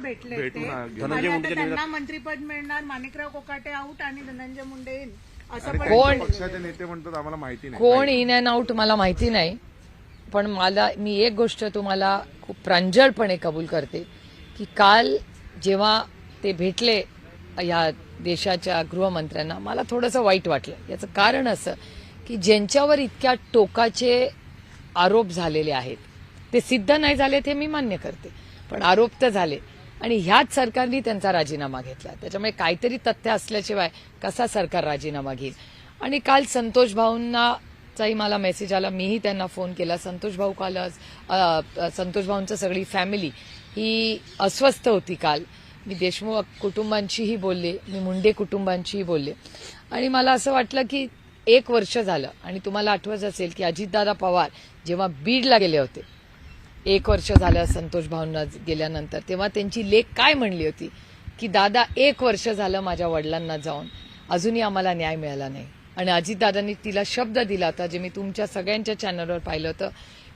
भेटले भेटून आणि आता त्यांना मंत्रिपद मिळणार, माणिकराव कोकाटे आऊट आणि धनंजय मुंडे येईल असं पण कोण पक्षाचे नेते म्हणतात आम्हाला माहिती नाही. कोण इन अँड आउट मला माहिती नाही, पण मी एक गोष्ट तुम्हाला खूप प्रांजळपणे कबूल करते की काल जेव्हा ते भेटले या देशाच्या गृहमंत्र्यांना, मला थोडंसं वाईट वाटलं. याचं कारण असं की ज्यांच्यावर इतक्या टोकाचे आरोप झालेले आहेत, ते सिद्ध नाही झाले ते मी मान्य करते, पण आरोप तर झाले आणि ह्याच सरकारने त्यांचा राजीनामा घेतला. त्याच्यामुळे काहीतरी तथ्य असल्याशिवाय कसा सरकार राजीनामा घेईल. आणि काल संतोष भाऊंनाचाही मला मेसेज आला, मीही त्यांना फोन केला. संतोष भाऊ काल संतोष भाऊंचं सगळी फॅमिली ही अस्वस्थ होती काल. मी देशमुख कुटुंबांशीही बोलले, मी मुंडे कुटुंबांशीही बोलले आणि मला असं वाटलं की 1 वर्ष झालं आणि तुम्हाला आठवत असेल की अजितदादा पवार जेव्हा बीडला गेले होते 1 वर्ष झालं संतोष भाऊंना गेल्यानंतर, तेव्हा त्यांची लेक काय म्हणली होती की दादा 1 वर्ष झालं माझ्या वडिलांना जाऊन, अजूनही आम्हाला न्याय मिळाला नाही. आणि अजितदादांनी तिला शब्द दिला होता, जे मी तुमच्या सगळ्यांच्या चॅनलवर पाहिलं होतं,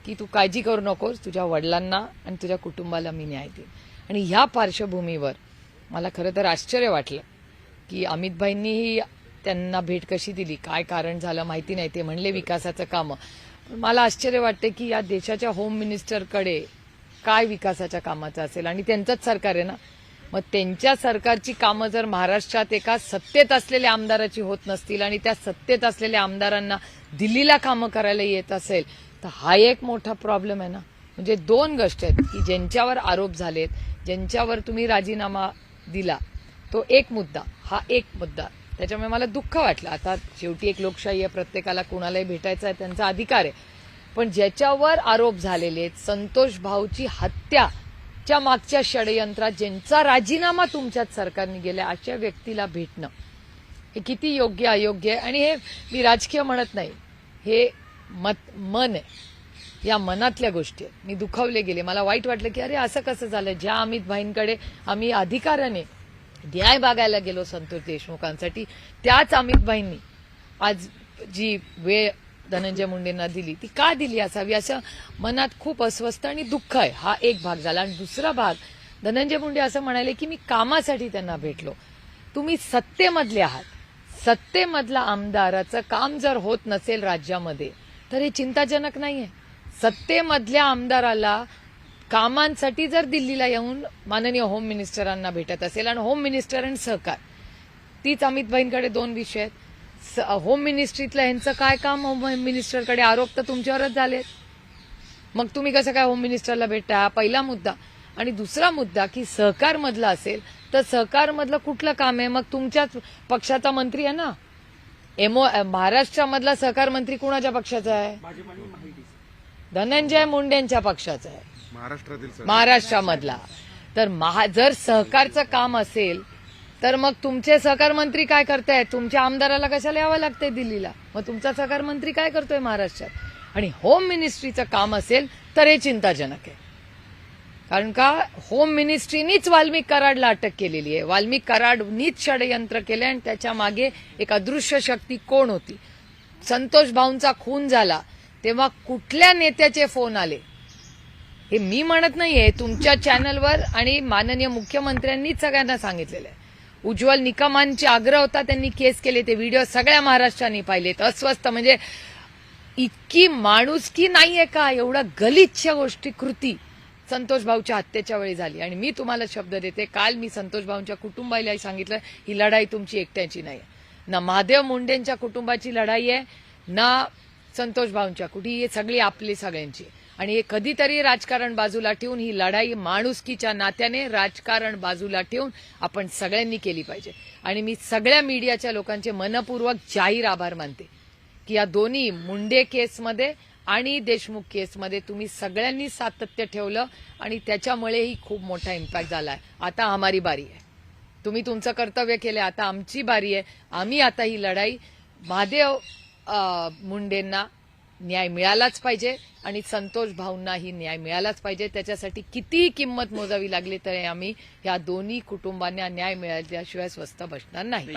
की तू काळजी करू नकोस, तुझ्या वडिलांना आणि तुझ्या कुटुंबाला मी न्याय देईन. आणि ह्या पार्श्वभूमीवर मला खरं तर आश्चर्य वाटलं की अमित भाईंनीही त्यांना भेट कशी दिली, काय कारण झालं माहिती नाही. ते म्हणले विकासाचं कामं. मला आश्चर्य वाटते की या देशाच्या होम मिनिस्टरकडे काय विकासाच्या कामाचं असेल आणि त्यांचंच सरकार आहे ना. मग त्यांच्या सरकारची कामं जर महाराष्ट्रात एका सत्तेत असलेल्या आमदाराची होत नसतील आणि त्या सत्तेत असलेल्या आमदारांना दिल्लीला कामं करायला येत असेल, तर हा एक मोठा प्रॉब्लेम आहे ना. म्हणजे 2 गोष्टी आहेत की ज्यांच्यावर आरोप झालेत, ज्यांच्यावर तुम्ही राजीनामा दिला, तो एक मुद्दा, हा एक मुद्दा. त्याच्यामुळे मला दुःख वाटलं. आता शेवटी एक लोकशाही आहे, प्रत्येकाला कुणालाही भेटायचा आहे, त्यांचा अधिकार आहे. पण ज्याच्यावर आरोप झालेले आहेत, संतोष भाऊची हत्याच्या मागच्या षडयंत्रात ज्यांचा राजीनामा तुमच्याच सरकारने गेला, अशा व्यक्तीला भेटणं हे किती योग्य अयोग्य आहे. आणि हे मी राजकीय म्हणत नाही, हे मन आहे, या मनातल्या गोष्टी आहेत. मी दुखावले गेले, मला वाईट वाटलं की अरे असं कसं झालं. ज्या अमित भाईंकडे आम्ही अधिकाराने न्याय मागायला गेलो संतोष देशमुखांसाठी, त्याच अमित भाईंनी आज जी वेळ धनंजय मुंडेंना दिली ती का दिली असावी, असं मनात खूप अस्वस्थ आणि दुःख आहे. हा एक भाग झाला. आणि दुसरा भाग, धनंजय मुंडे असं म्हणाले की मी कामासाठी त्यांना भेटलो. तुम्ही सत्तेमधले आहात, सत्तेमधला आमदाराचं काम जर होत नसेल राज्यामध्ये तर हे चिंताजनक नाहीये. सत्तेमधल्या आमदाराला कामांसाठी जर दिल्लीला येऊन माननीय होम मिनिस्टरांना भेटत असेल, आणि होम मिनिस्टर आणि सहकार, तीच अमित भाईंकडे 2 विषय आहेत. होम मिनिस्ट्रीतलं ह्यांचं काय काम, होम मिनिस्टरकडे आरोप तर तुमच्यावरच झालेत, मग तुम्ही कसं काय होम मिनिस्टरला भेटता, हा पहिला मुद्दा. आणि दुसरा मुद्दा की सहकारमधला असेल तर सहकारमधलं कुठलं काम आहे, मग तुमच्याच पक्षाचा मंत्री आहे ना. महाराष्ट्रामधला सहकार मंत्री कुणाच्या पक्षाचा आहे, धनंजय मुंडेंच्या पक्षाचा आहे महाराष्ट्रामधला. तर जर सहकारचं काम असेल तर मग तुमचे सहकार मंत्री काय करतायत, तुमच्या आमदाराला कशाला यावं लागतंय दिल्लीला, मग तुमचा सहकार मंत्री काय करतोय महाराष्ट्रात. आणि होम मिनिस्ट्रीचं काम असेल तर हे चिंताजनक आहे. कारण का होम मिनिस्ट्रीनीच वाल्मिक कराडला अटक केलेली आहे, वाल्मिक कराडनीच षडयंत्र केले आणि त्याच्या मागे एक अदृश्य शक्ती कोण होती. संतोष भाऊंचा खून झाला तेव्हा कुठल्या नेत्याचे फोन आले हे मी म्हणत नाहीये, तुमच्या चॅनलवर आणि माननीय मुख्यमंत्र्यांनीच सगळ्यांना सांगितलेलं आहे. उज्ज्वल निकमांचे आग्रह होता, त्यांनी केस केले, ते व्हिडिओ सगळ्या महाराष्ट्राने पाहिलेत. अस्वस्थ म्हणजे इतकी माणुसकी नाहीये का, एवढा गलिच्छ गोष्टी कृती संतोष भाऊच्या हत्येच्या वेळी झाली. आणि मी तुम्हाला शब्द देते, काल मी संतोष भाऊंच्या कुटुंबालाही सांगितलं, ही लढाई तुमची एकट्याची नाही, ना महादेव मुंडेंच्या कुटुंबाची लढाई आहे, ना संतोष भाऊंच्या ही सगळी आपली सगळ्यांची. आणि हे कधीतरी राजकारण बाजूला ठेवून ही लढाई माणुसकीच्या नात्याने राजकारण बाजूला ठेवून आपण सगळ्यांनी केली पाहिजे. आणि मी सगळ्या मीडियाच्या लोकांचे मनपूर्वक जाहीर आभार मानते की या दोन्ही मुंडे केसमध्ये आणि देशमुख केसमध्ये तुम्ही सगळ्यांनी सातत्य ठेवलं आणि त्याच्यामुळेही खूप मोठा इम्पॅक्ट झालाय. आता आम्हारी बारी आहे, तुम्ही तुमचं कर्तव्य केलं, आता आमची बारी आहे. आम्ही आता ही लढाई महादेव मुंडेंना न्याय मिळालाच पाहिजे आणि संतोष भाऊंनाही न्याय मिळालाच पाहिजे. त्याच्यासाठी कितीही किंमत मोजावी लागली तरी आम्ही या दोन्ही कुटुंबांना न्याय मिळाल्याशिवाय स्वस्थ बसणार नाही.